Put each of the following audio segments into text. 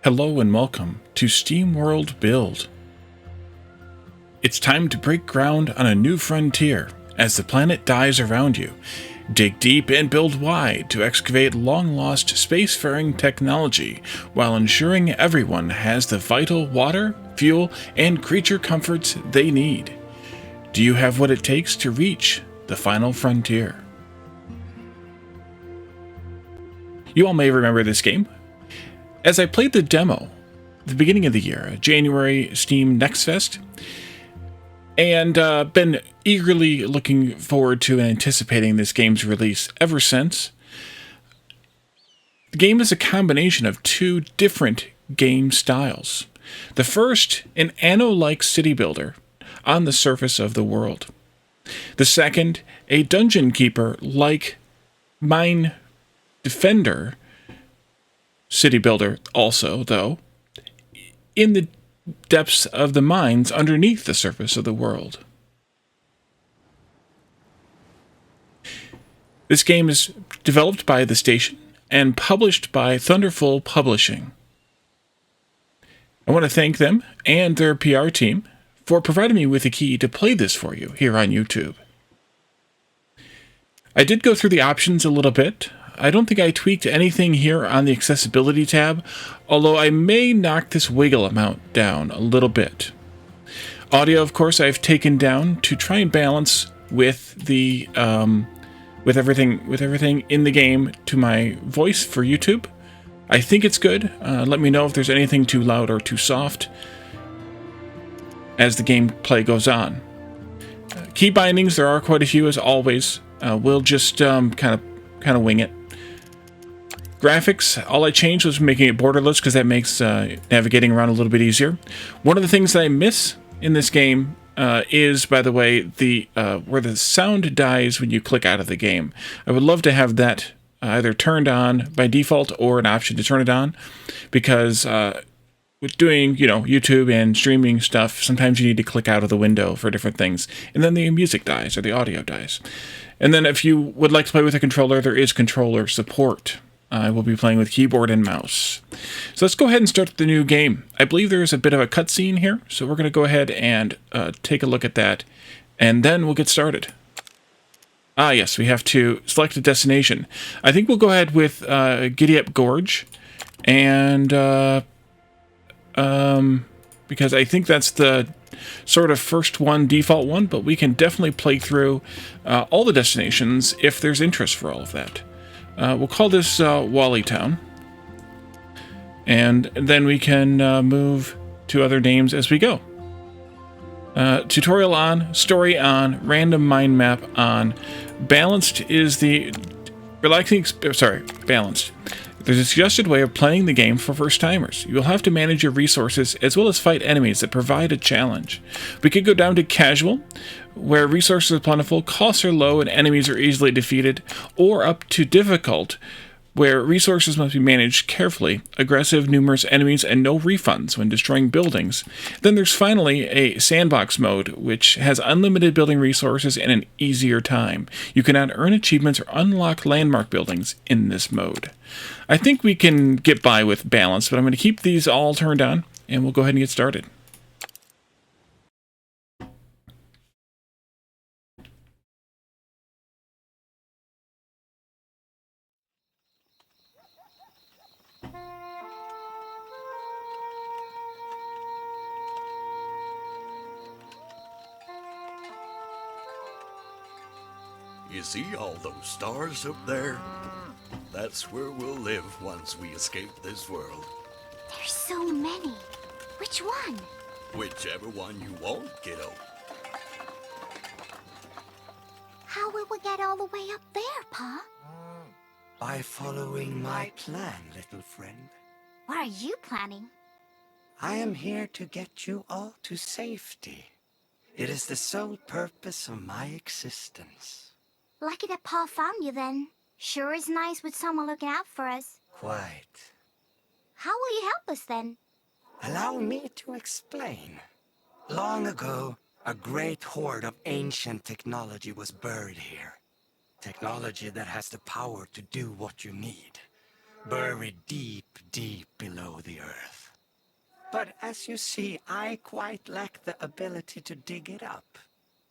Hello and welcome to SteamWorld Build. It's time to break ground on a new frontier as the planet dies around you. Dig deep and build wide to excavate long-lost spacefaring technology while ensuring everyone has the vital water, fuel, and creature comforts they need. Do you have what it takes to reach the final frontier? You all may remember this game. As I played the demo at the beginning of the year, January Steam Next Fest, and been eagerly looking forward to and anticipating this game's release ever since. The game is a combination of two different game styles. The first, an Anno-like city builder on the surface of the world. The second, a dungeon keeper-like mine defender city builder also, though, in the depths of the mines underneath the surface of the world. This game is developed by the station and published by Thunderful Publishing. I want to thank them and their PR team for providing me with a key to play this for you here on YouTube. I did go through the options a little bit. I don't think I tweaked anything here on the accessibility tab, although I may knock this wiggle amount down a little bit. Audio, of course, I've taken down to try and balance with the with everything in the game to my voice for YouTube. I think it's good. Let me know if there's anything too loud or too soft as the gameplay goes on. Key bindings, there are quite a few as always. We'll just kind of wing it. Graphics, all I changed was making it borderless because that makes navigating around a little bit easier. One of the things that I miss in this game is, by the way, the where the sound dies when you click out of the game. I would love to have that either turned on by default or an option to turn it on, because with doing, YouTube and streaming stuff, sometimes you need to click out of the window for different things, and then the music dies or the audio dies. And then if you would like to play with a controller, there is controller support. I will be playing with keyboard and mouse. So let's go ahead and start the new game. I believe there is a bit of a cutscene here, so we're going to go ahead and take a look at that, and then we'll get started. Ah, yes, we have to select a destination. I think we'll go ahead with Giddy Up Gorge, and because I think that's the sort of first one, default one, but we can definitely play through all the destinations if there's interest for all of that. We'll call this Wally Town, and then we can move to other names as we go. Tutorial on, story on, random mind map on. Balanced is the balanced. There's a suggested way of playing the game for first-timers. You'll have to manage your resources as well as fight enemies that provide a challenge. We could go down to casual, where resources are plentiful, costs are low, and enemies are easily defeated, or up to difficult, where resources must be managed carefully, aggressive, numerous enemies, and no refunds when destroying buildings. Then there's finally a sandbox mode, which has unlimited building resources and an easier time. You cannot earn achievements or unlock landmark buildings in this mode. I think we can get by with balance, but I'm going to keep these all turned on, and we'll go ahead and get started. You see all those stars up there? That's where we'll live once we escape this world. There's so many. Which one? Whichever one you want, kiddo. How will we get all the way up there, Pa? By following my plan, little friend. What are you planning? I am here to get you all to safety. It is the sole purpose of my existence. Lucky that Pa found you then. Sure is nice with someone looking out for us. Quite. How will you help us then? Allow me to explain. Long ago, a great hoard of ancient technology was buried here. Technology that has the power to do what you need. Buried deep, deep below below the earth. But as you see, I quite lack the ability to dig it up.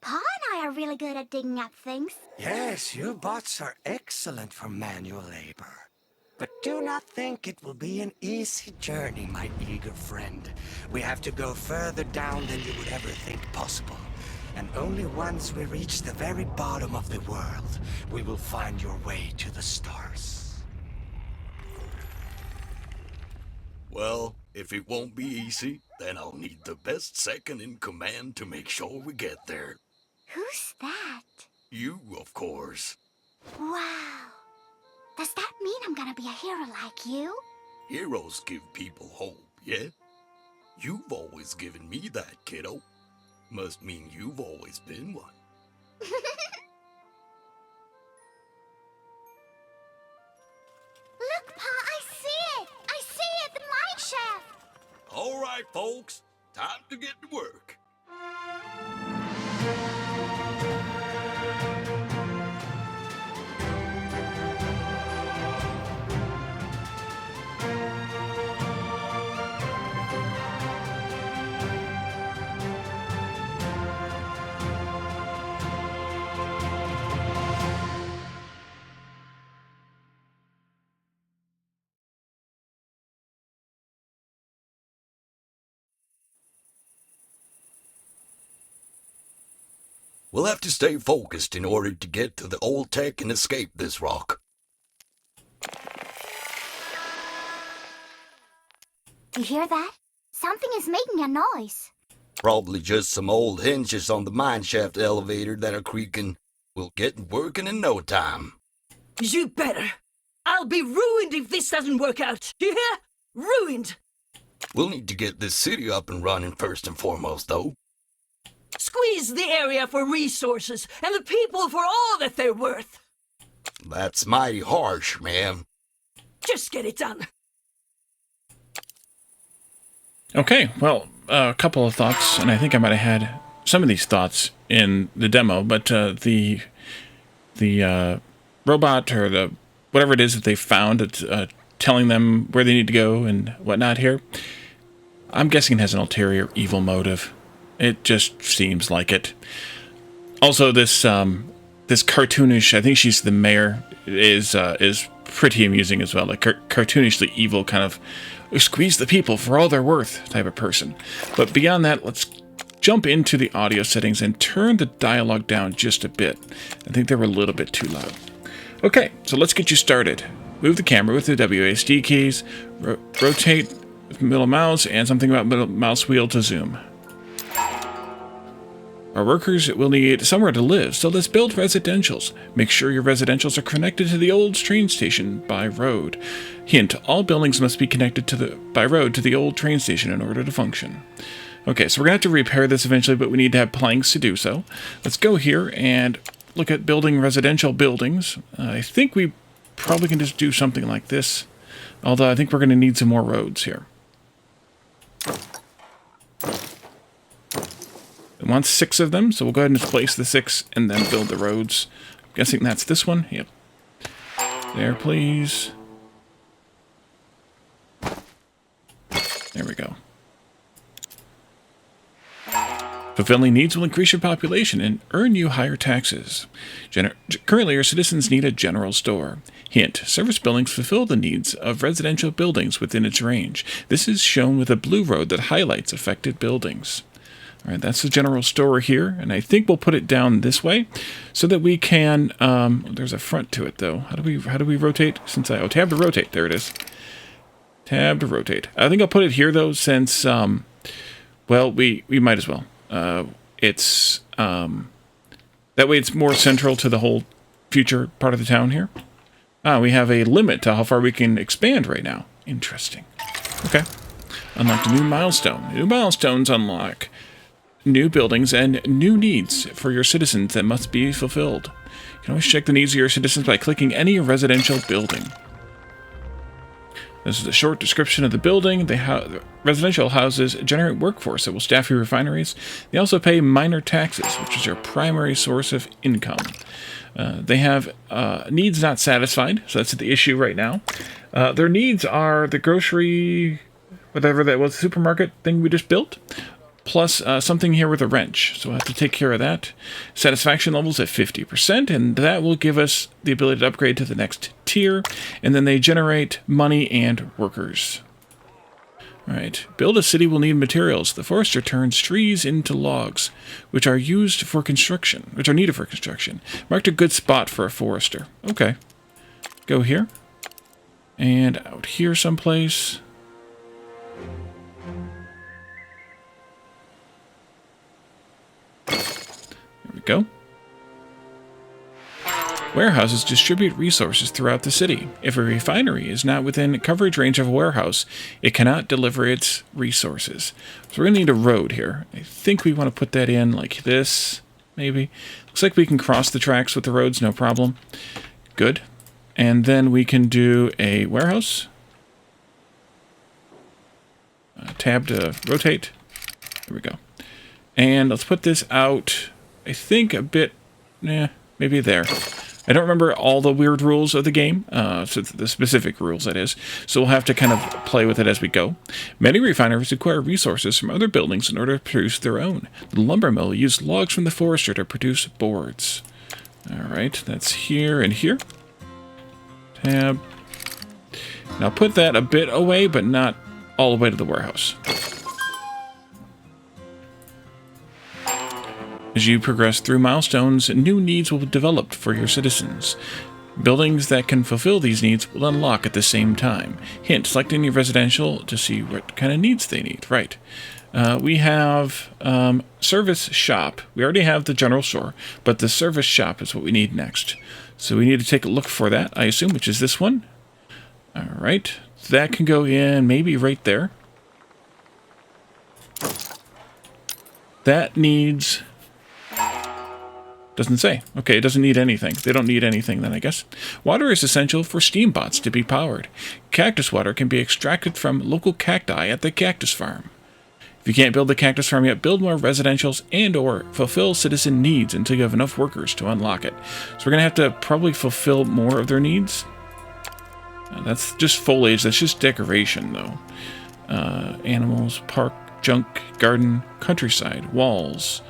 Pa and I are really good at digging up things. Yes, you bots are excellent for manual labor. But do not think it will be an easy journey, my eager friend. We have to go further down than you would ever think possible. And only once we reach the very bottom of the world, we will find your way to the stars. Well, if it won't be easy, then I'll need the best second in command to make sure we get there. Who's that? You, of course. Wow. Does that mean I'm gonna be a hero like you? Heroes give people hope, yeah? You've always given me that, kiddo. Must mean you've always been one. Look, Pa, I see it! I see it, the mine shaft! All right, folks. Time to get to work. We'll have to stay focused in order to get to the old tech and escape this rock. You hear that? Something is making a noise. Probably just some old hinges on the mineshaft elevator that are creaking. We'll get working in no time. You better. I'll be ruined if this doesn't work out. You hear? Ruined. We'll need to get this city up and running first and foremost, though. Squeeze the area for resources and the people for all that they're worth. That's mighty harsh, ma'am. Just get it done. Okay, well, a couple of thoughts, and I think I might have had some of these thoughts in the demo, but the robot or the whatever it is that they found, it's telling them where they need to go and whatnot here, I'm guessing it has an ulterior evil motive. It just seems like it. Also, this this cartoonish, I think she's the mayor, is pretty amusing as well. Like cartoonishly evil kind of squeeze the people for all they're worth type of person. But beyond that, let's jump into the audio settings and turn the dialogue down just a bit. I think they were a little bit too loud. Okay, so let's get you started. Move the camera with the WASD keys, rotate with middle mouse, and something about middle mouse wheel to zoom. Our workers will need somewhere to live, so let's build residentials. Make sure your residentials are connected to the old train station by road. Hint, all buildings must be connected by road to the old train station in order to function. Okay, so we're going to have to repair this eventually, but we need to have planks to do so. Let's go here and look at building residential buildings. I think we probably can just do something like this, although I think we're going to need some more roads here. It wants 6 of them, so we'll go ahead and just place the 6 and then build the roads. I'm guessing that's this one. Yep. There, please. There we go. Fulfilling needs will increase your population and earn you higher taxes. Currently, your citizens need a general store. Hint, service buildings fulfill the needs of residential buildings within its range. This is shown with a blue road that highlights affected buildings. All right, that's the general store here, and I think we'll put it down this way so that we can. There's a front to it, though. How do we rotate? Tab to rotate. There it is. Tab to rotate. I think I'll put it here though, since well, we might as well. It's that way it's more central to the whole future part of the town here. We have a limit to how far we can expand right now. Interesting. Okay. Unlocked a new milestone. New milestones unlock new buildings and new needs for your citizens that must be fulfilled. You can always check the needs of your citizens by clicking any residential building. This is a short description of the building. Residential houses generate workforce that will staff your refineries. They also pay minor taxes, which is your primary source of income. They have needs not satisfied, so that's the issue right now. Their needs are the grocery whatever that was, supermarket thing we just built, plus something here with a wrench. So we'll have to take care of that. Satisfaction levels at 50%, and that will give us the ability to upgrade to the next tier, and then they generate money and workers. All right, build a city will need materials. The forester turns trees into logs, which are used for construction, which are needed for construction. Marked a good spot for a forester. Okay, go here, and out here someplace. There we go. Warehouses distribute resources throughout the city. If a refinery is not within coverage range of a warehouse, it cannot deliver its resources. So we're going to need a road here. I think we want to put that in like this, maybe. Looks like we can cross the tracks with the roads, no problem. Good. And then we can do a warehouse. Tab to rotate. There we go. And let's put this out, I think a bit, maybe there. I don't remember all the weird rules of the game, so the specific rules, that is, so we'll have to kind of play with it as we go. Many refineries acquire resources from other buildings in order to produce their own. The lumber mill used logs from the forester to produce boards. Alright, that's here and here. Tab. Now put that a bit away, but not all the way to the warehouse. As you progress through milestones, new needs will be developed for your citizens. Buildings that can fulfill these needs will unlock at the same time. Hint, select any residential to see what kind of needs they need. Right. We have service shop. We already have the general store, but the service shop is what we need next. So we need to take a look for that, I assume, which is this one. All right. That can go in maybe right there. That needs... Doesn't say. Okay, it doesn't need anything. They don't need anything then, I guess. Water is essential for steam bots to be powered. Cactus water can be extracted from local cacti at the cactus farm. If you can't build the cactus farm yet, build more residentials and or fulfill citizen needs until you have enough workers to unlock it. So we're going to have to probably fulfill more of their needs. That's just foliage. That's just decoration, though. Animals, park, junk, garden, countryside, walls.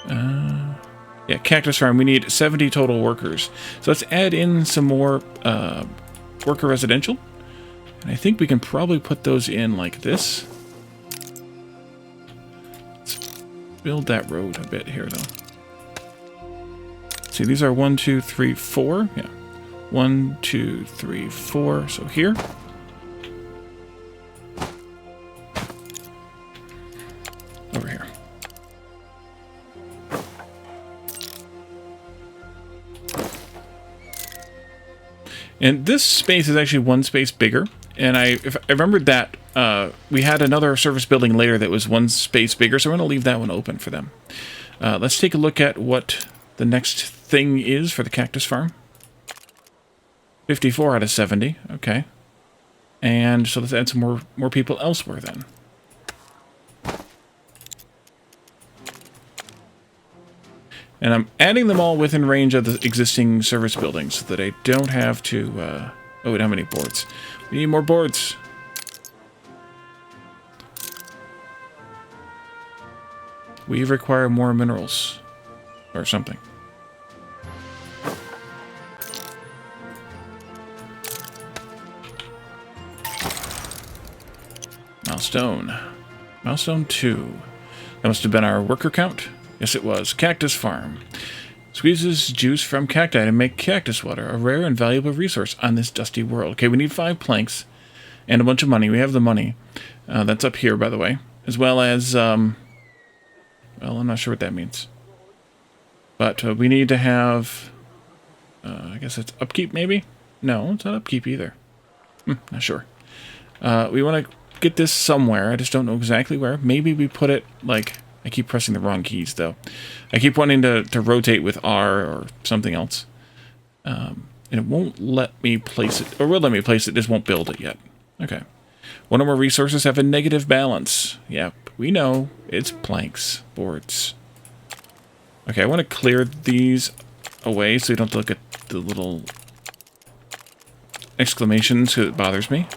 Yeah, cactus farm, we need 70 total workers. So let's add in some more worker residential. And I think we can probably put those in like this. Let's build that road a bit here, though. See, these are 1, 2, 3, 4. Yeah. 1, 2, 3, 4. So here. Over here. And this space is actually one space bigger. And if I remembered that, we had another service building later that was one space bigger, so I'm going to leave that one open for them. Let's take a look at what the next thing is for the cactus farm. 54 out of 70, okay. And so let's add some more people elsewhere then. And I'm adding them all within range of the existing service buildings so that I don't have to... oh, we don't have any boards. We need more boards. We require more minerals. Or something. Milestone. Milestone 2. That must have been our worker count. Yes, it was. Cactus farm. Squeezes juice from cacti to make cactus water, a rare and valuable resource on this dusty world. Okay, we need 5 planks and a bunch of money. We have the money. That's up here, by the way. As well as, well, I'm not sure what that means. But we need to have, I guess it's upkeep, maybe? No, it's not upkeep either. Not sure. We want to get this somewhere. I just don't know exactly where. Maybe we put it, like... I keep pressing the wrong keys, though. I keep wanting to rotate with R or something else. And it won't let me place it. Or will let me place it, just won't build it yet. Okay. One or more resources have a negative balance. Yep, we know. It's planks, boards. Okay, I want to clear these away so you don't look at the little exclamations because it bothers me.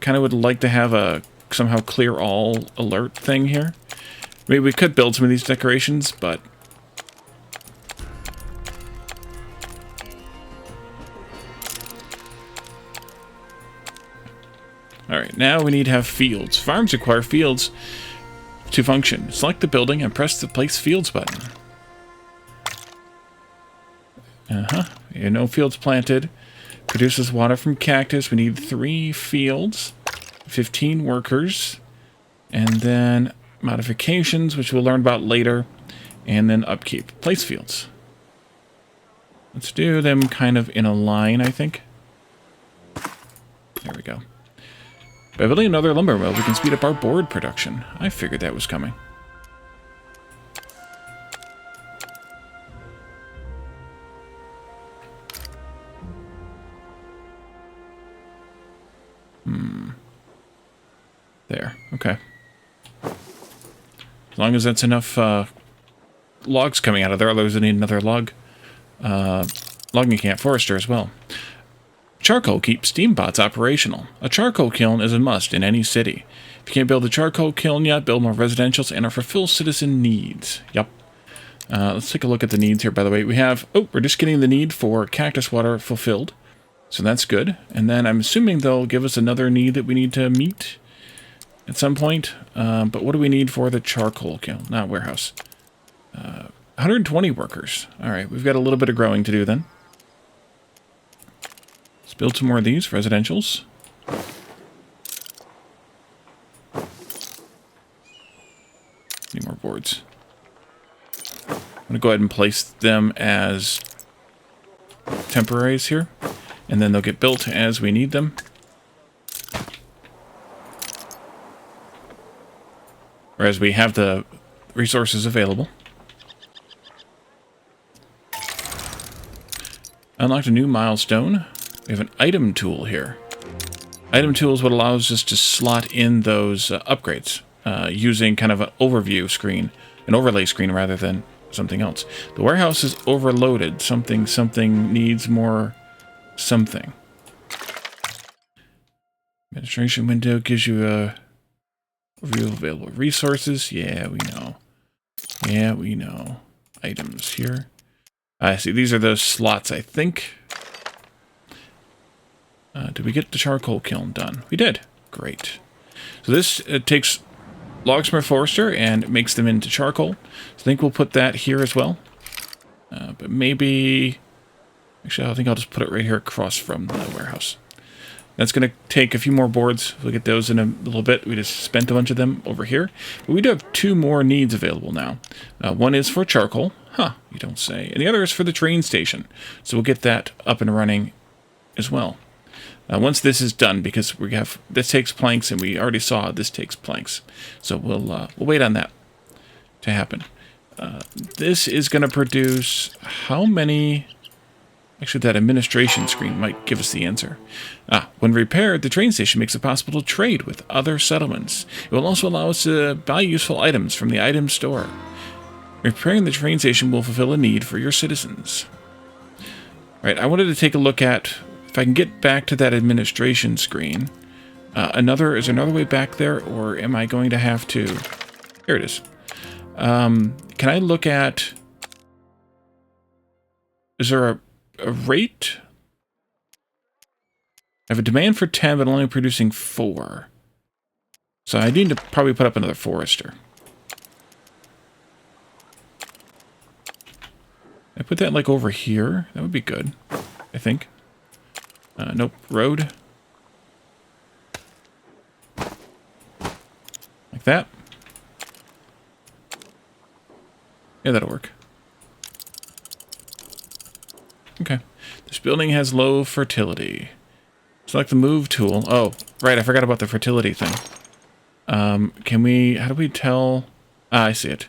kind of would like to have a somehow clear all alert thing here. Maybe we could build some of these decorations, but... Alright, now we need to have fields. Farms require fields to function. Select the building and press the Place Fields button. No fields planted. Produces water from cactus. We need 3 fields. 15 workers. And then modifications, which we'll learn about later. And then upkeep. Place fields. Let's do them kind of in a line, I think. There we go. By building another lumber mill, we can speed up our board production. I figured that was coming. There. Okay. As long as that's enough logs coming out of there, otherwise we need another logging camp forester as well. Charcoal keeps steam pots operational. A charcoal kiln is a must in any city. If you can't build a charcoal kiln yet, build more residentials and fulfill citizen needs. Yep. Let's take a look at the needs here, by the way. We have... Oh, we're just getting the need for cactus water fulfilled. So that's good. And then I'm assuming they'll give us another need that we need to meet at some point. But what do we need for the charcoal kiln? Not warehouse. 120 workers. All right, we've got a little bit of growing to do then. Let's build some more of these residentials. Need more boards. I'm going to go ahead and place them as temporaries here. And then they'll get built as we need them. Or as we have the resources available. Unlocked a new milestone. We have an item tool here. Item tool is what allows us to slot in those upgrades using kind of an overview screen, an overlay screen rather than something else. The warehouse is overloaded. Something needs more something. Administration window gives you a review of available resources. Yeah, we know. Yeah, we know. Items here. I see. These are those slots, I think. Did we get the charcoal kiln done? We did. Great. So this takes logs from a forester and makes them into charcoal. So I think we'll put that here as well. But maybe... Actually, I think I'll just put it right here across from the warehouse. That's going to take a few more boards. We'll get those in a little bit. We just spent a bunch of them over here. But we do have 2 more needs available now. One is for charcoal. Huh, you don't say. And the other is for the train station. So we'll get that up and running as well. Once this is done, because we have this takes planks, and we already saw this takes planks. So we'll wait on that to happen. This is going to produce how many... Actually, that administration screen might give us the answer. When repaired, the train station makes it possible to trade with other settlements. It will also allow us to buy useful items from the item store. Repairing the train station will fulfill a need for your citizens. Right, I wanted to take a look at, if I can get back to that administration screen. Is there another way back there, or am I going to have to... Here it is. Can I look at... Is there a rate? I have a demand for 10, but only producing 4. So I need to probably put up another forester. I put that like over here. That would be good, I think. Nope. Road. Like that. Yeah, that'll work. Okay. This building has low fertility. Select the move tool. Oh, right. I forgot about the fertility thing. Can we... How do we tell... I see it.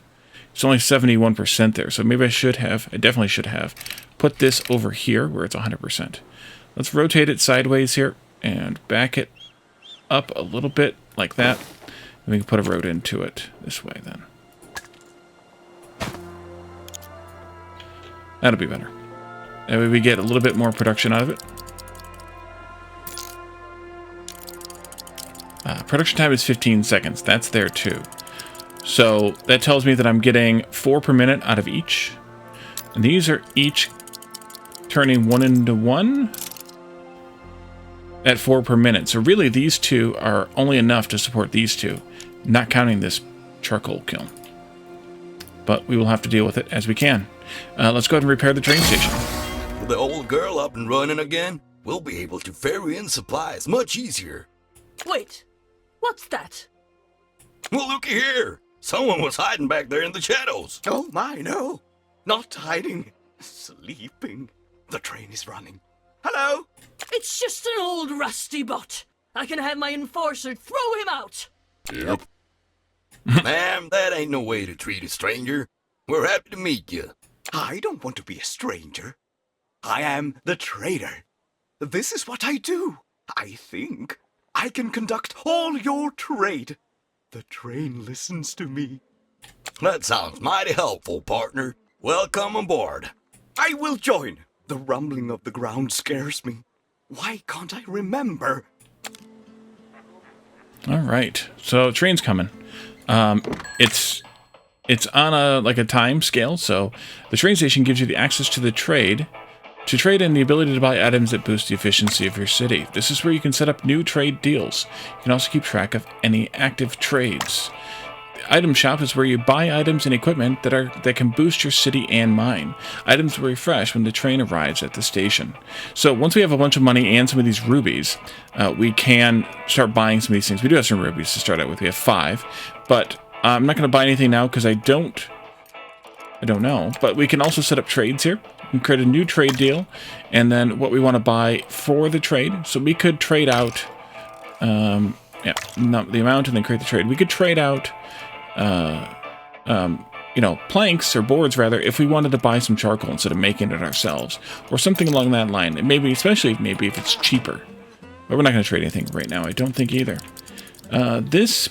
It's only 71% there, so maybe I definitely should have put this over here where it's 100%. Let's rotate it sideways here and back it up a little bit like that. And we can put a road into it this way then. That'll be better. That way we get a little bit more production out of it. Production time is 15 seconds. That's there too. So that tells me that I'm getting 4 per minute out of each. And these are each turning 1 into 1 at 4 per minute. So really these two are only enough to support these two, not counting this charcoal kiln. But we will have to deal with it as we can. Let's go ahead and repair the train station. With the old girl up and running again, we'll be able to ferry in supplies much easier. Wait, what's that? Well, looky here. Someone was hiding back there in the shadows. Oh my, no. Not hiding. Sleeping. The train is running. Hello? It's just an old rusty bot. I can have my enforcer throw him out. Yep. Ma'am, that ain't no way to treat a stranger. We're happy to meet you. I don't want to be a stranger. I am the trader. This is what I do. I think I can conduct all your trade. The train listens to me. That sounds mighty helpful, partner. Welcome aboard. I will join. The rumbling of the ground scares me. Why can't I remember? All right, so train's coming. It's on a time scale, so the train station gives you the access to the trade, and the ability to buy items that boost the efficiency of your city. This is where you can set up new trade deals. You can also keep track of any active trades. The item shop is where you buy items and equipment that can boost your city and mine. Items will refresh when the train arrives at the station. So once we have a bunch of money and some of these rubies, we can start buying some of these things. We do have some rubies to start out with. We have 5, but I'm not going to buy anything now because I don't know. But we can also set up trades here. We can create a new trade deal, and then what we want to buy for the trade. So we could trade out, the amount, and then create the trade. We could trade out, planks or boards rather, if we wanted to buy some charcoal instead of making it ourselves, or something along that line. And maybe, especially maybe if it's cheaper. But we're not going to trade anything right now. I don't think either. This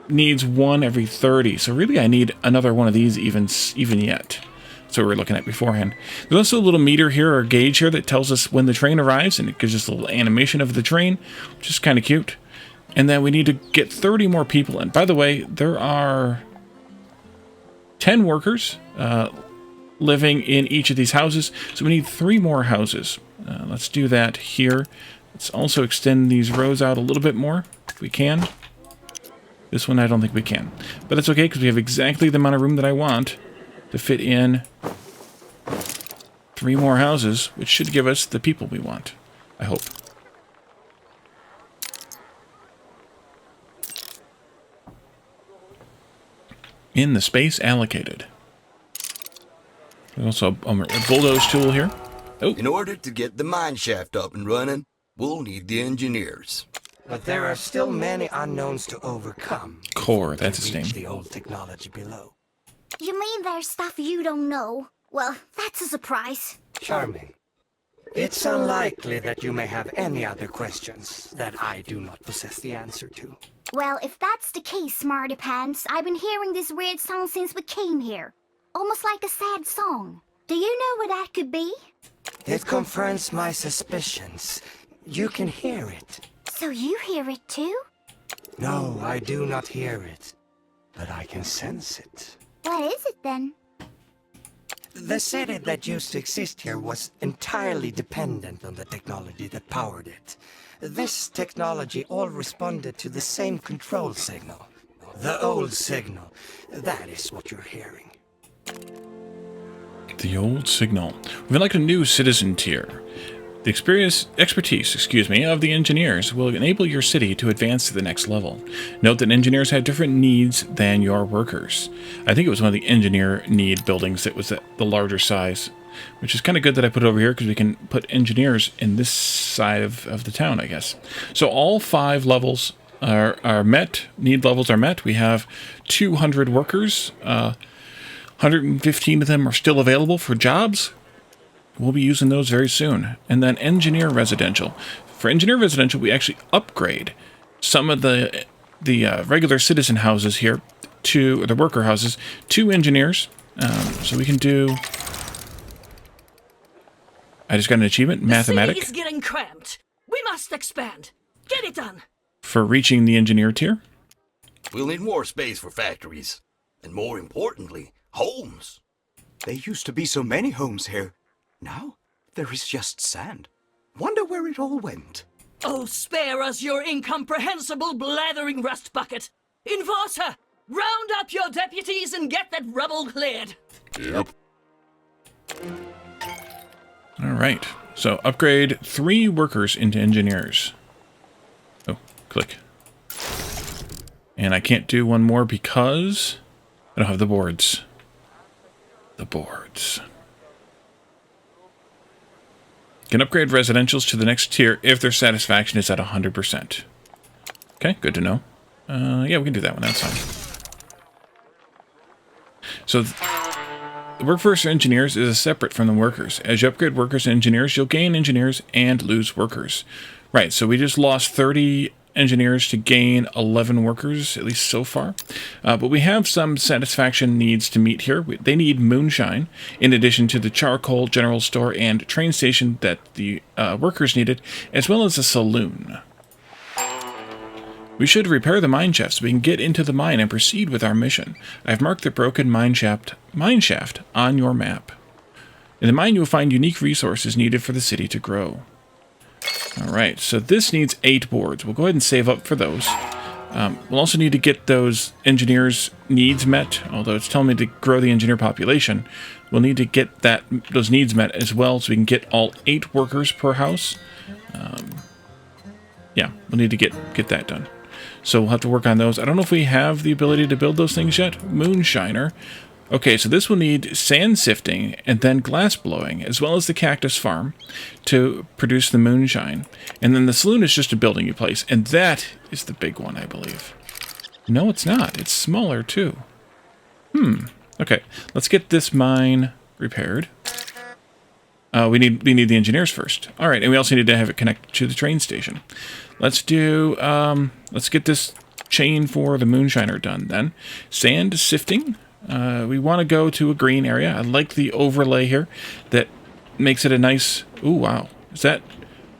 needs 1 every 30, so really I need another one of these even yet. So we're looking at beforehand. There's also a little meter here, or gauge here, that tells us when the train arrives, and it gives us a little animation of the train, which is kind of cute. And then we need to get 30 more people in. By the way, there are 10 workers living in each of these houses, so we need 3 more houses. Let's do that here. Let's also extend these rows out a little bit more, if we can. This one I don't think we can. But that's okay, because we have exactly the amount of room that I want to fit in 3 more houses, which should give us the people we want, I hope. In the space allocated. There's also a bulldoze tool here. Oh. In order to get the mine shaft up and running, we'll need the engineers. But there are still many unknowns to overcome. Core, that's its name. The old technology below. You mean there's stuff you don't know? Well, that's a surprise. Charming. It's unlikely that you may have any other questions that I do not possess the answer to. Well, if that's the case, Smarty Pants, I've been hearing this weird song since we came here. Almost like a sad song. Do you know what that could be? It confirms my suspicions. You can hear it. So you hear it too? No, I do not hear it. But I can sense it. What is it then? The city that used to exist here was entirely dependent on the technology that powered it. This technology all responded to the same control signal. The old signal. That is what you're hearing. The old signal. We've elected a new citizen tier. The expertise of the engineers will enable your city to advance to the next level. Note that engineers have different needs than your workers. I think it was one of the engineer need buildings that was at the larger size, which is kind of good that I put it over here because we can put engineers in this side of the town, I guess. So all 5 levels are met. Need levels are met. We have 200 workers. 115 of them are still available for jobs. We'll be using those very soon. And then engineer residential. For engineer residential, we actually upgrade some of the regular citizen houses here to the worker houses to engineers. So we can do. I just got an achievement, mathematic. The city is getting cramped. We must expand. Get it done. for reaching the engineer tier. We'll need more space for factories. And more importantly, homes. There used to be so many homes here. Now, there is just sand. Wonder where it all went. Oh, spare us your incomprehensible blathering rust bucket. Enforcer, round up your deputies and get that rubble cleared. Yep. All right. So upgrade 3 workers into engineers. Oh, click. And I can't do one more because I don't have the boards. The boards. Can upgrade residentials to the next tier if their satisfaction is at 100%. Okay, good to know. Yeah, we can do that one. That's fine. So the workforce for engineers is separate from the workers. As you upgrade workers and engineers, you'll gain engineers and lose workers. Right, so we just lost 30 engineers to gain 11 workers, at least so far. But we have some satisfaction needs to meet here. They need moonshine, in addition to the charcoal, general store, and train station that the workers needed, as well as a saloon. We should repair the mine shaft so we can get into the mine and proceed with our mission. I've marked the broken mine shaft on your map. In the mine, you'll find unique resources needed for the city to grow. Alright, so this needs 8 boards. We'll go ahead and save up for those. We'll also need to get those engineers' needs met, although it's telling me to grow the engineer population. We'll need to get those needs met as well so we can get all 8 workers per house. Yeah, we'll need to get that done. So we'll have to work on those. I don't know if we have the ability to build those things yet. Moonshiner. Okay, so this will need sand sifting and then glass blowing, as well as the cactus farm to produce the moonshine. And then the saloon is just a building you place, and that is the big one, I believe. No, it's not. It's smaller, too. Okay, let's get this mine repaired. We need the engineers first. All right, and we also need to have it connect to the train station. Let's do, let's get this chain for the moonshiner done then. Sand sifting. We want to go to a green area. I like the overlay here that makes it a nice... Ooh, wow. Is that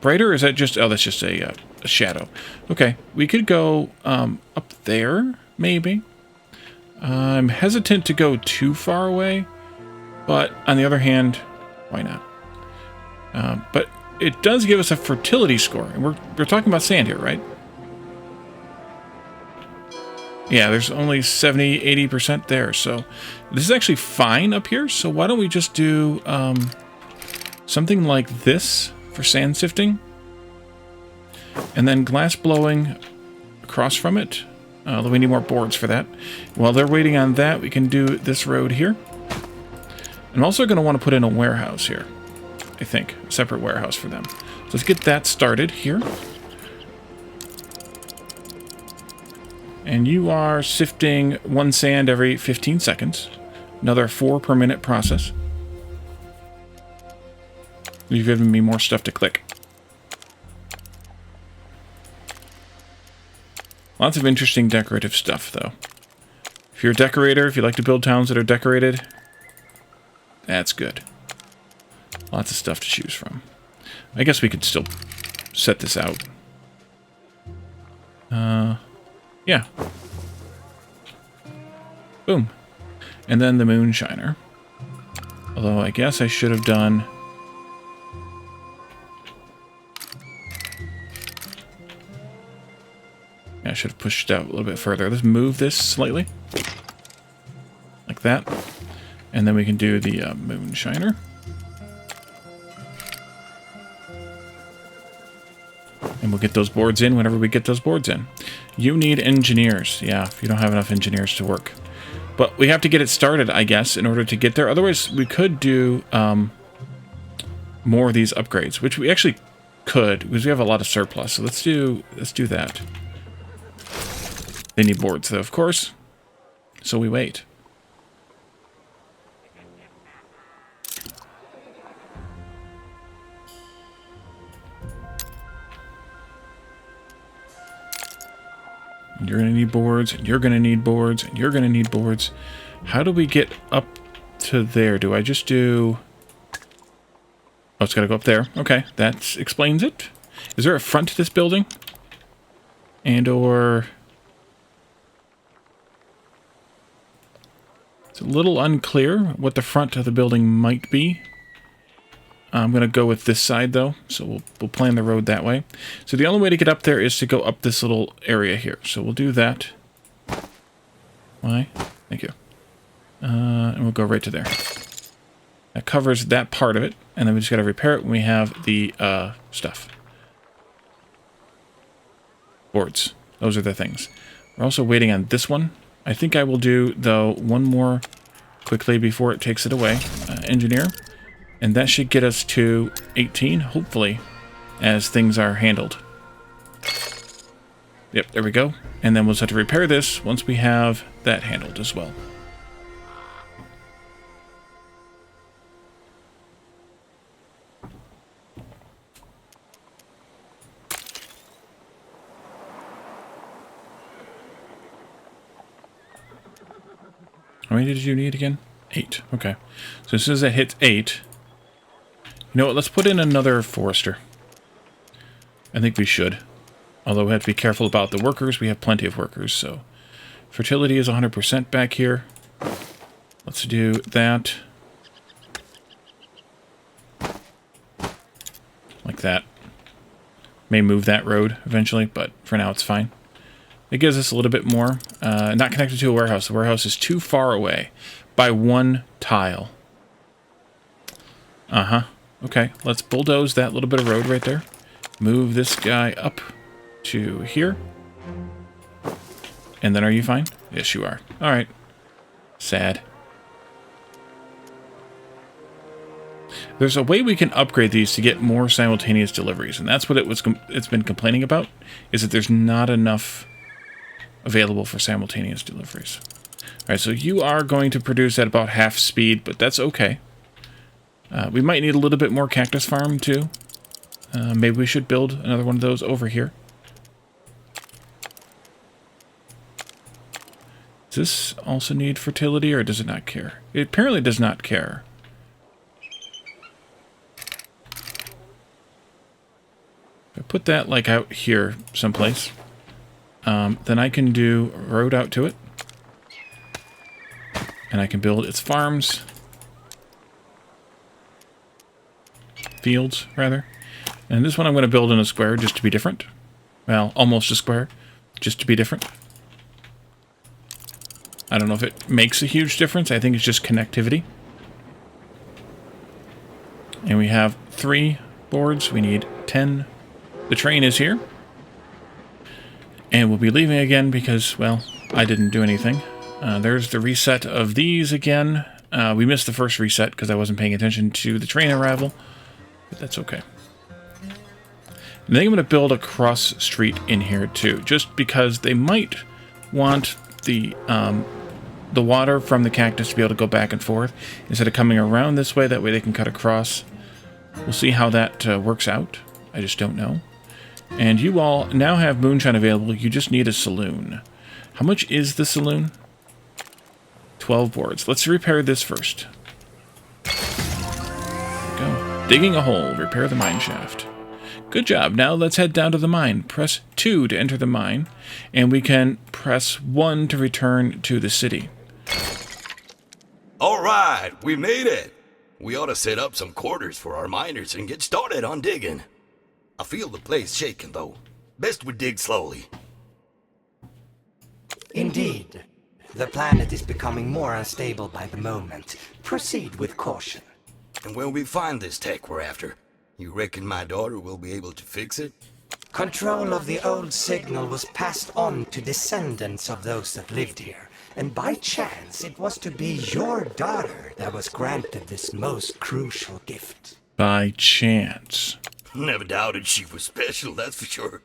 brighter or is that just... Oh, that's just a shadow. Okay, we could go up there, maybe. I'm hesitant to go too far away, but on the other hand, why not? But it does give us a fertility score, and we're talking about sand here, right? Yeah, there's only 70, 80% there, so this is actually fine up here, so why don't we just do something like this for sand sifting, and then glass blowing across from it. We need more boards for that. While they're waiting on that, we can do this road here. I'm also going to want to put in a warehouse here, I think, a separate warehouse for them. So let's get that started here. And you are sifting 1 sand every 15 seconds. Another 4 per minute process. You've given me more stuff to click. Lots of interesting decorative stuff, though. If you're a decorator, if you like to build towns that are decorated, that's good. Lots of stuff to choose from. I guess we could still set this out. Yeah. Boom. And then the moonshiner. Although I guess I should have done... Yeah, I should have pushed it out a little bit further. Let's move this slightly. Like that. And then we can do the moonshiner. And we'll get those boards in whenever we get those boards in. You need engineers. Yeah, if you don't have enough engineers to work. But we have to get it started, I guess, in order to get there. Otherwise, we could do more of these upgrades, which we actually could, because we have a lot of surplus. So let's do that. They need boards, though, of course. So we wait. You're going to need boards, and you're going to need boards, and you're going to need boards. How do we get up to there? Do I just do... Oh, it's got to go up there. Okay, that explains it. Is there a front to this building? And or... It's a little unclear what the front of the building might be. I'm going to go with this side, though, so we'll plan the road that way. So the only way to get up there is to go up this little area here. So we'll do that. Why? Thank you. And we'll go right to there. That covers that part of it, and then we just got to repair it when we have the stuff. Boards. Those are the things. We're also waiting on this one. I think I will do, though, one more quickly before it takes it away. Engineer. And that should get us to 18, hopefully, as things are handled. Yep, there we go. And then we'll just have to repair this once we have that handled as well. How many did you need again? 8. Okay. So as soon as that hits 8... You know what? Let's put in another forester. I think we should. Although we have to be careful about the workers. We have plenty of workers, so... Fertility is 100% back here. Let's do that. Like that. May move that road eventually, but for now it's fine. It gives us a little bit more. Not connected to a warehouse. The warehouse is too far away by 1 tile. Uh-huh. Okay, let's bulldoze that little bit of road right there. Move this guy up to here. And then are you fine? Yes, you are. All right. Sad. There's a way we can upgrade these to get more simultaneous deliveries, and that's what it's been complaining about, is that there's not enough available for simultaneous deliveries. All right, so you are going to produce at about half speed, but that's okay. We might need a little bit more cactus farm, too. Maybe we should build another one of those over here. Does this also need fertility, or does it not care? It apparently does not care. If I put that, like, out here someplace, then I can do a road out to it. And I can build its farms. Fields, rather. And this one I'm going to build in a square just to be different. Well, almost a square, just to be different. I don't know if it makes a huge difference. I think it's just connectivity. And we have 3 boards. We need 10. The train is here. And we'll be leaving again because, well, I didn't do anything. There's the reset of these again. We missed the first reset because I wasn't paying attention to the train arrival. But that's okay. And then I'm going to build a cross street in here too, just because they might want the water from the cactus to be able to go back and forth instead of coming around this way. That way they can cut across. We'll see how that works out. I just don't know. And you all now have moonshine available. You just need a saloon. How much is the saloon? 12 boards. Let's repair this first. Go. Digging a hole. Repair the mine shaft. Good job. Now let's head down to the mine. Press 2 to enter the mine, and we can press 1 to return to the city. All right, we made it. We ought to set up some quarters for our miners and get started on digging. I feel the place shaking, though. Best we dig slowly. Indeed. The planet is becoming more unstable by the moment. Proceed with caution. And when we find this tech we're after, you reckon my daughter will be able to fix it? Control of the old signal was passed on to descendants of those that lived here. And by chance, it was to be your daughter that was granted this most crucial gift. By chance. Never doubted she was special, that's for sure.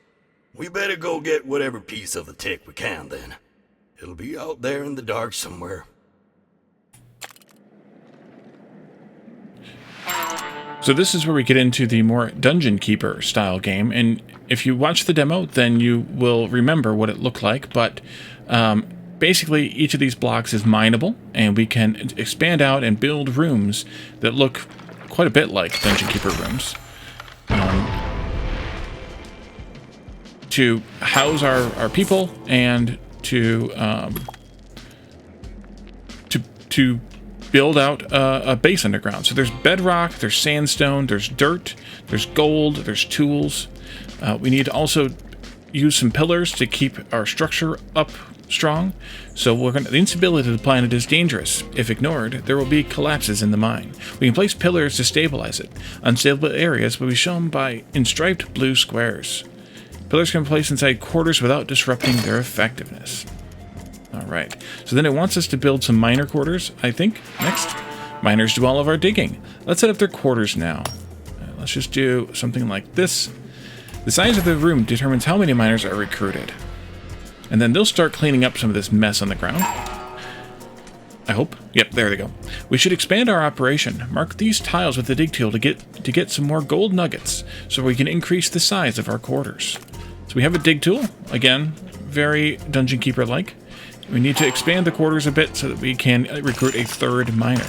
We better go get whatever piece of the tech we can, then. It'll be out there in the dark somewhere. So this is where we get into the more Dungeon Keeper style game, and if you watch the demo, then you will remember what it looked like, but basically each of these blocks is mineable, and we can expand out and build rooms that look quite a bit like Dungeon Keeper rooms. to house our people and to build out a base underground. So there's bedrock, there's sandstone, there's dirt, there's gold, there's tools. We need to also use some pillars to keep our structure up strong. So the instability of the planet is dangerous. If ignored, there will be collapses in the mine. We can place pillars to stabilize it. Unstable areas will be shown in striped blue squares. Pillars can be placed inside quarters without disrupting their effectiveness. Alright, so then it wants us to build some miner quarters, I think, next. Miners do all of our digging. Let's set up their quarters now. Let's just do something like this. The size of the room determines how many miners are recruited. And then they'll start cleaning up some of this mess on the ground. I hope. Yep, there they go. We should expand our operation. Mark these tiles with the dig tool to get some more gold nuggets so we can increase the size of our quarters. So we have a dig tool. Again, very Dungeon Keeper-like. We need to expand the quarters a bit so that we can recruit a third miner.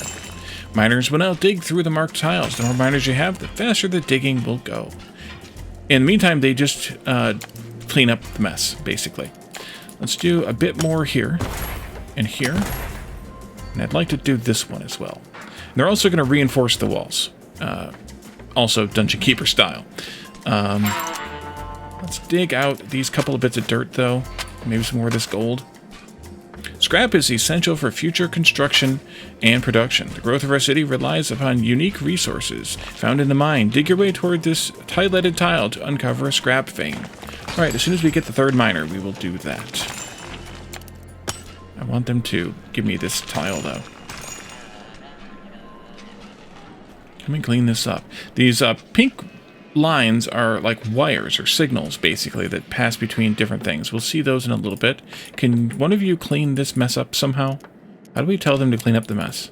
Miners will now dig through the marked tiles. The more miners you have, the faster the digging will go. In the meantime, they just clean up the mess, basically. Let's do a bit more here and here. And I'd like to do this one as well. And they're also going to reinforce the walls. Also Dungeon Keeper style. Let's dig out these couple of bits of dirt, though. Maybe some more of this gold. Scrap is essential for future construction and production. The growth of our city relies upon unique resources found in the mine. Dig your way toward this highlighted tile to uncover a scrap vein. Alright, as soon as we get the third miner, we will do that. I want them to give me this tile, though. Come and clean this up. These pink lines are like wires or signals, basically, that pass between different things. We'll see those in a little bit. Can one of you clean this mess up somehow? How do we tell them to clean up the mess?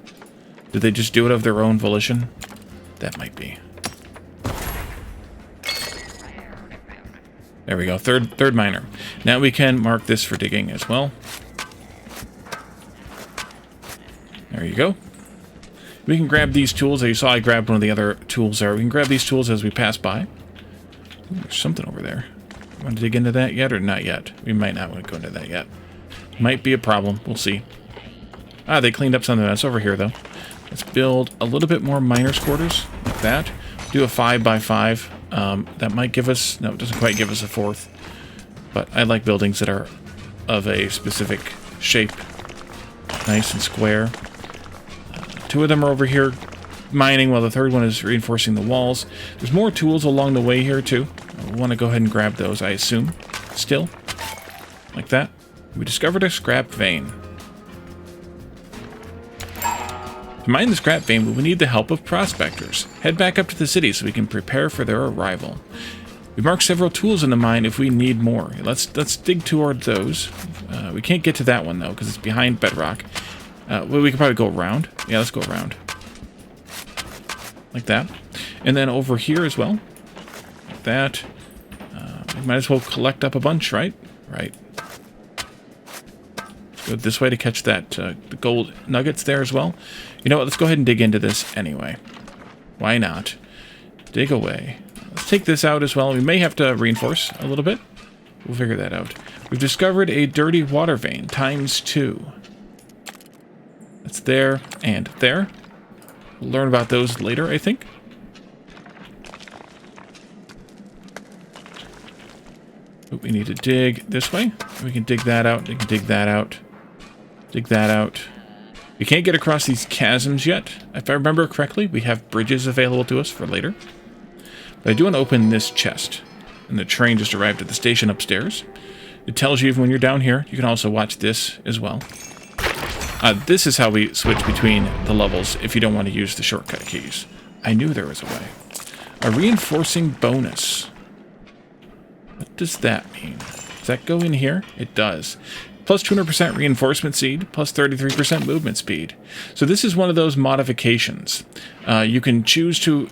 Did they just do it of their own volition? That might be. There we go. Third miner. Now we can mark this for digging as well. There you go. We can grab these tools. As you saw, I grabbed one of the other tools there. We can grab these tools as we pass by. Ooh, there's something over there. Want to dig into that yet or not yet? We might not want to go into that yet. Might be a problem. We'll see. Ah, they cleaned up some of the mess over here, though. Let's build a little bit more miners' quarters, like that. Do a 5x5. That might give us... No, it doesn't quite give us a fourth. But I like buildings that are of a specific shape. Nice and square. Two of them are over here mining, while the third one is reinforcing the walls. There's more tools along the way here, too. I want to go ahead and grab those, I assume. Still. Like that. We discovered a scrap vein. To mine the scrap vein, we will need the help of prospectors. Head back up to the city so we can prepare for their arrival. We marked several tools in the mine if we need more. Let's dig toward those. We can't get to that one, though, because it's behind bedrock. Well, we could probably go around. Yeah, let's go around. Like that. And then over here as well. Like that. We might as well collect up a bunch, right? Right. Go this way to catch that the gold nuggets there as well. You know what? Let's go ahead and dig into this anyway. Why not? Dig away. Let's take this out as well. We may have to reinforce a little bit. We'll figure that out. We've discovered a dirty water vein ×2. That's there and there. We'll learn about those later, I think. But we need to dig this way. We can dig that out. We can dig that out. Dig that out. We can't get across these chasms yet. If I remember correctly, we have bridges available to us for later. But I do want to open this chest. And the train just arrived at the station upstairs. It tells you when you're down here. You can also watch this as well. This is how we switch between the levels if you don't want to use the shortcut keys. I knew there was a way. A reinforcing bonus. What does that mean? Does that go in here? It does. Plus 200% reinforcement speed, plus 33% movement speed. So this is one of those modifications. You can choose to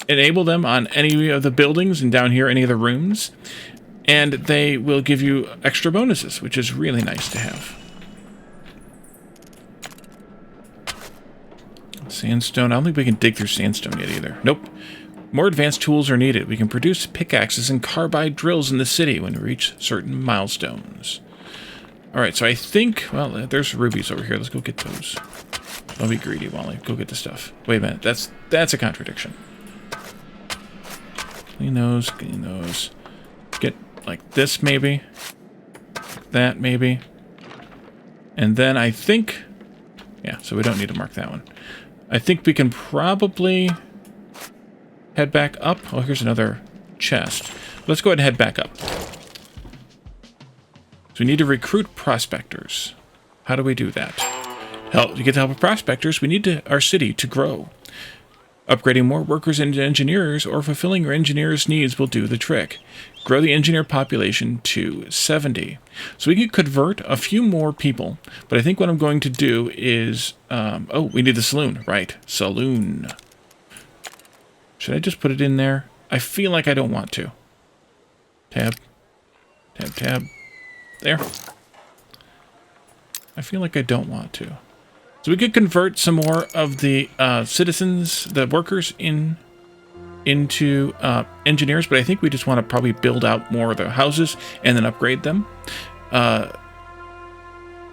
enable them on any of the buildings and down here any of the rooms. And they will give you extra bonuses, which is really nice to have. Sandstone. I don't think we can dig through sandstone yet either. Nope. More advanced tools are needed. We can produce pickaxes and carbide drills in the city when we reach certain milestones. Alright, so I think... Well, there's rubies over here. Let's go get those. Don't be greedy, Wally. Go get the stuff. Wait a minute. That's a contradiction. Clean those. Clean those. Get like this, maybe. That, maybe. And then I think... Yeah, so we don't need to mark that one. I think we can probably head back up. Oh, here's another chest. Let's go ahead and head back up. So we need to recruit prospectors. How do we do that? To get the help of prospectors, we need our city to grow. Upgrading more workers into engineers or fulfilling your engineers' needs will do the trick. Grow the engineer population to 70. So we could convert a few more people, but I think what I'm going to do is... oh, we need the saloon. Right, saloon. Should I just put it in there? I feel like I don't want to. Tab. Tab, tab. There. I feel like I don't want to. So we could convert some more of the citizens, the workers, into engineers, but I think we just want to probably build out more of the houses and then upgrade them.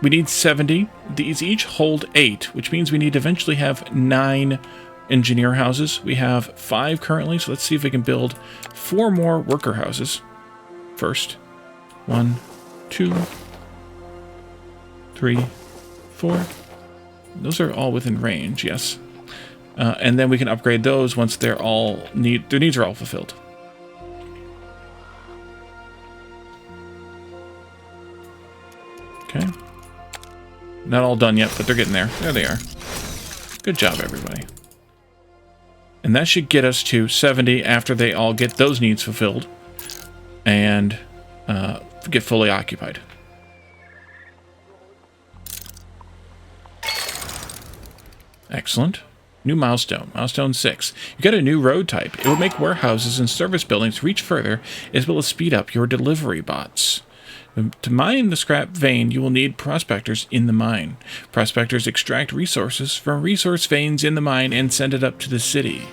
We need 70. These each hold 8, which means we need to eventually have 9 engineer houses. We have 5 currently, so let's see if we can build 4 more worker houses first. 1, 2, 3, 4. Those are all within range, yes. And then we can upgrade those once their needs are all fulfilled. Okay. Not all done yet, but they're getting there. There they are. Good job, everybody. And that should get us to 70 after they all get those needs fulfilled and get fully occupied. Excellent. New milestone. Milestone 6. You got a new road type. It will make warehouses and service buildings reach further, as well as speed up your delivery bots. To mine the scrap vein, you will need prospectors in the mine. Prospectors extract resources from resource veins in the mine and send it up to the city.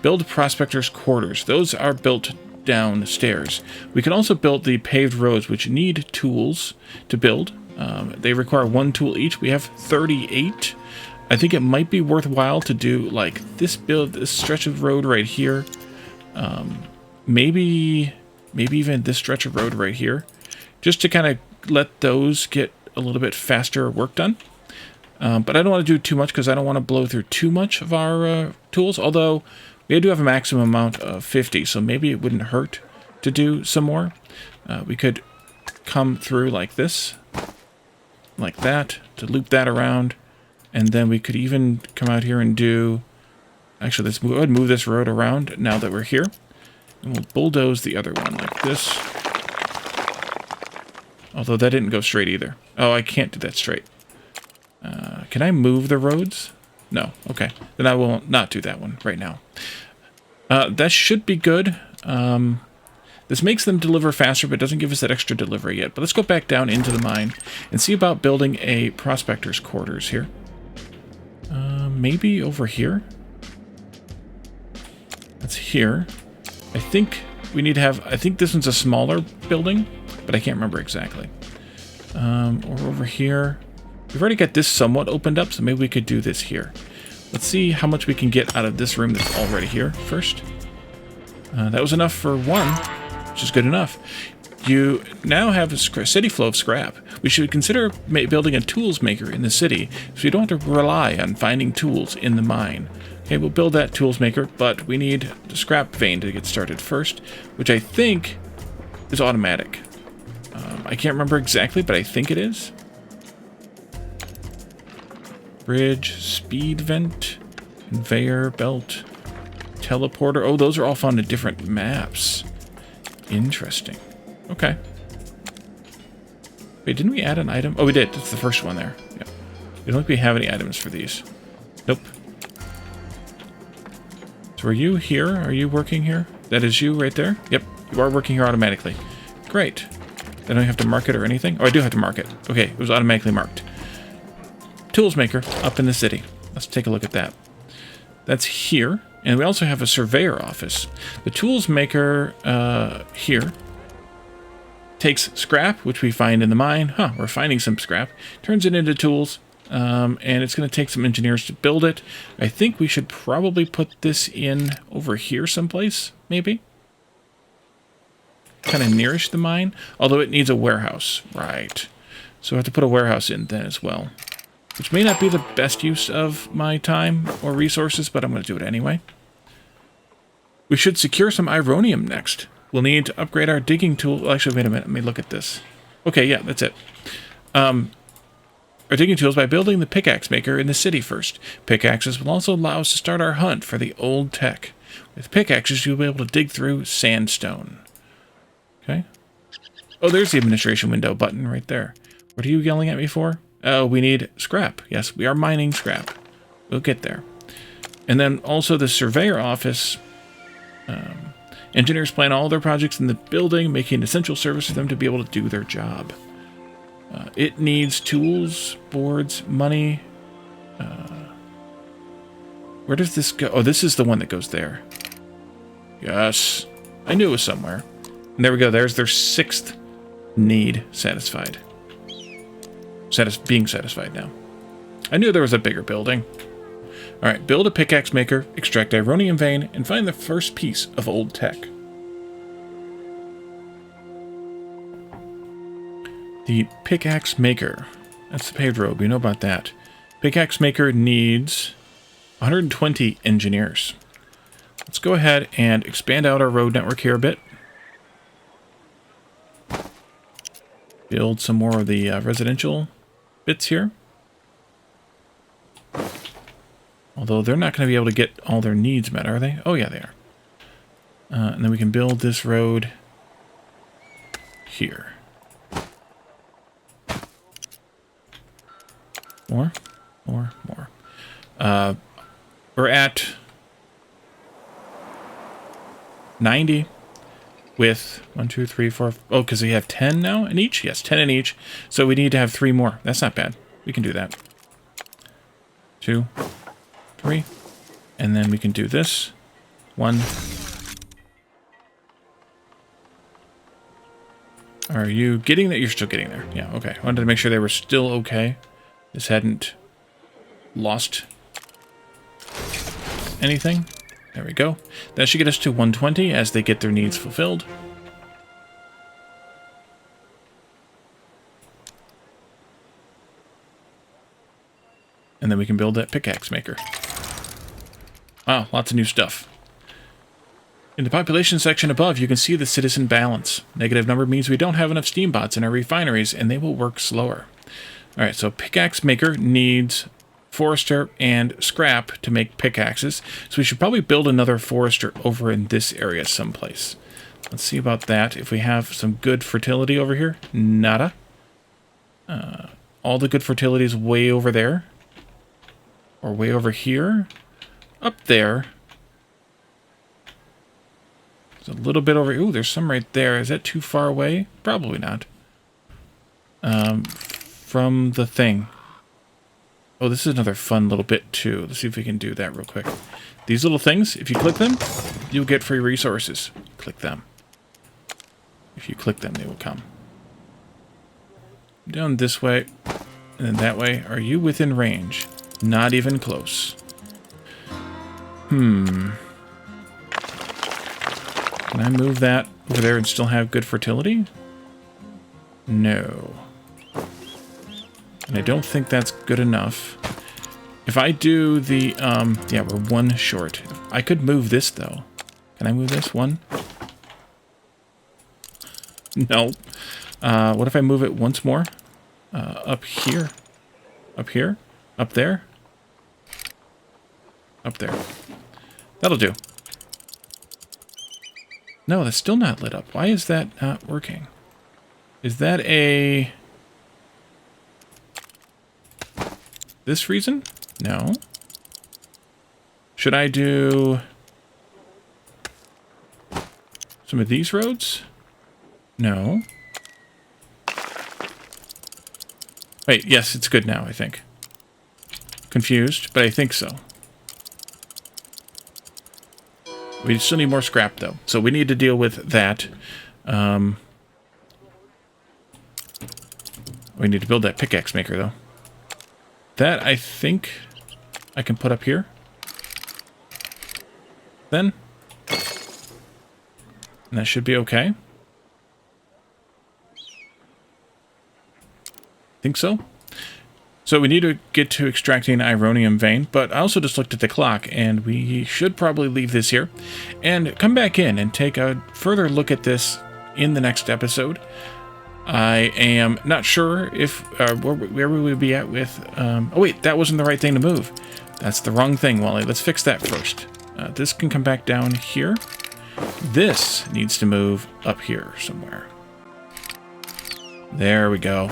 Build prospectors' quarters. Those are built downstairs. We can also build the paved roads, which need tools to build. They require 1 tool each. We have 38. I think it might be worthwhile to do like this stretch of road right here. Maybe even this stretch of road right here. Just to kind of let those get a little bit faster work done. But I don't want to do too much because I don't want to blow through too much of our tools. Although we do have a maximum amount of 50, so maybe it wouldn't hurt to do some more. We could come through like this, like that, to loop that around. And then we could even come out here and do... Actually, let's go ahead and move this road around now that we're here. And we'll bulldoze the other one like this. Although that didn't go straight either. Oh, I can't do that straight. Can I move the roads? No. Okay. Then I will not do that one right now. That should be good. This makes them deliver faster, but doesn't give us that extra delivery yet. But let's go back down into the mine and see about building a prospector's quarters here. Maybe over here? That's here. I think we need to have... I think this one's a smaller building, but I can't remember exactly. Or over here. We've already got this somewhat opened up, so maybe we could do this here. Let's see how much we can get out of this room that's already here first. That was enough for 1, which is good enough. You now have a city flow of scrap. We should consider building a tools maker in the city, so you don't have to rely on finding tools in the mine. Okay, we'll build that tools maker, but we need the scrap vein to get started first, which I think is automatic. I can't remember exactly, but I think it is. Bridge, speed vent, conveyor belt, teleporter. Oh, those are all found in different maps. Interesting. Okay. Wait, didn't we add an item? Oh, we did. It's the first one there. Yeah. We don't think we have any items for these. Nope. So are you here? Are you working here? That is you right there? Yep. You are working here automatically. Great. I don't have to mark it or anything. Oh, I do have to mark it. Okay, it was automatically marked. Tools maker up in the city. Let's take a look at that. That's here. And we also have a surveyor office. The tools maker here takes scrap, which we find in the mine. Huh, we're finding some scrap. Turns it into tools. And it's going to take some engineers to build it. I think we should probably put this in over here someplace, maybe. Kind of nearish the mine. Although it needs a warehouse. Right. So I have to put a warehouse in then as well. Which may not be the best use of my time or resources, but I'm going to do it anyway. We should secure some ironium next. We'll need to upgrade our digging tool. Actually, wait a minute. Let me look at this. Okay, yeah, that's it. Our digging tools by building the pickaxe maker in the city first. Pickaxes will also allow us to start our hunt for the old tech. With pickaxes, you'll be able to dig through sandstone. Okay. Oh, there's the administration window button right there. What are you yelling at me for? Oh, we need scrap. Yes, we are mining scrap. We'll get there. And then also the surveyor office. Engineers plan all their projects in the building, making an essential service for them to be able to do their job. It needs tools, boards, money. Where does this go? Oh, this is the one that goes there. Yes. I knew it was somewhere. And there we go. There's their 6th need satisfied. Being satisfied now. I knew there was a bigger building. Alright, build a pickaxe maker, extract ironium vein, and find the first piece of old tech. The pickaxe maker. That's the paved road. We know about that. Pickaxe maker needs 120 engineers. Let's go ahead and expand out our road network here a bit. Build some more of the residential bits here. Although they're not going to be able to get all their needs met, are they? Oh, yeah, they are. And then we can build this road here. More. We're at 90 with 1, 2, 3, 4. Oh, because we have 10 now in each? Yes, 10 in each. So we need to have 3 more. That's not bad. We can do that. 2, 3. And then we can do this. 1. Are you getting that? You're still getting there. Yeah, okay. I wanted to make sure they were still okay. This hadn't lost anything. There we go. That should get us to 120 as they get their needs fulfilled. And then we can build that pickaxe maker. Wow, lots of new stuff. In the population section above, you can see the citizen balance. Negative number means we don't have enough steam bots in our refineries, and they will work slower. Alright, so pickaxe maker needs forester and scrap to make pickaxes. So we should probably build another forester over in this area someplace. Let's see about that. If we have some good fertility over here. Nada. All the good fertility is way over there. Or way over here. Up there. There's a little bit over... Ooh, there's some right there. Is that too far away? Probably not. From the thing. Oh, this is another fun little bit, too. Let's see if we can do that real quick. These little things, if you click them, you'll get free resources. Click them. If you click them, they will come. Down this way, and then that way. Are you within range? Not even close. Can I move that over there and still have good fertility? No. And I don't think that's good enough. If I do the, yeah, we're 1 short. I could move this, though. Can I move this? 1? No. What if I move it once more? Up here. Up here? Up there? Up there. That'll do. No, that's still not lit up. Why is that not working? Is that a... this reason? No. Should I do some of these roads? No. Wait, yes, it's good now, I think. Confused, but I think so. We still need more scrap, though. So we need to deal with that. We need to build that pickaxe maker, though. That, I think, I can put up here. Then. And that should be okay. Think so. So we need to get to extracting Ironium vein, but I also just looked at the clock, and we should probably leave this here and come back in and take a further look at this in the next episode. I am not sure if where we would be at with... oh wait, that wasn't the right thing to move. That's the wrong thing, Wally. Let's fix that first. This can come back down here. This needs to move up here somewhere. There we go.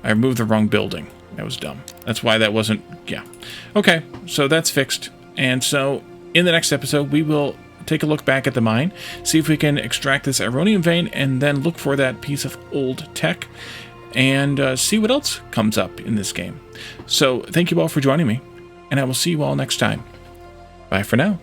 I moved the wrong building. That was dumb. That's why that wasn't... Yeah. Okay, so that's fixed. And so, in the next episode, we will take a look back at the mine, see if we can extract this Ironium vein, and then look for that piece of old tech, and see what else comes up in this game. So, thank you all for joining me, and I will see you all next time. Bye for now.